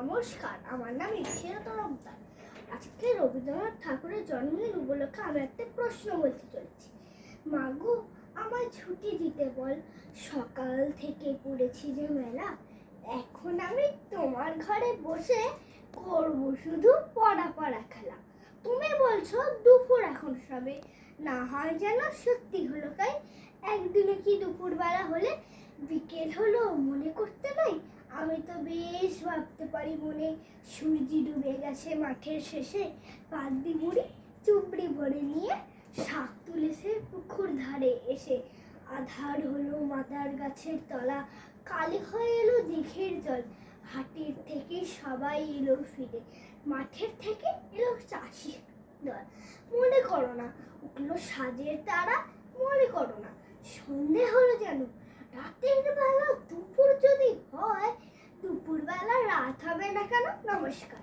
নমস্কার, আমার নাম ইকশিতা তরফদার। আজকে রবীন্দ্রনাথ ঠাকুরের জন্মদিন উপলক্ষে আমি একটা প্রশ্ন বলতে চলেছি। মাগো, আমায় ছুটি দিতে বল, সকাল থেকে পড়েছি যে মেলা। এখন আমি তোমার ঘরে বসে করবো শুধু পড়া খেলা। তুমি বলছো দুপুর এখন সবে, না হয় যেন সত্যি হলো তাই। একদিনে কি দুপুরবেলা হলে বিকেল হলো মনে করতে নাই? আমি তো বেশ ভাবতে পারি মনে। সূর্যি ডুবে গেছে মাঠের শেষে, পাদ্দি বুড়ি চুবড়ি ভরে নিয়ে শাক তুলেছে পুকুর ধারে এসে। আধার হলো মাদার গাছের তলা, কালি হয়ে এলো দিঘির জল। হাটের থেকে সবাই এলো ফিরে, মাঠের থেকে এলো চাষি দল। মনে করো না উঠলো সাজের তারা, মনে করো না সন্ধে হলো যেন। রাতের বেলা দুপুর যদি হয়, দুপুরবেলা রাত হবে না কেন? নমস্কার।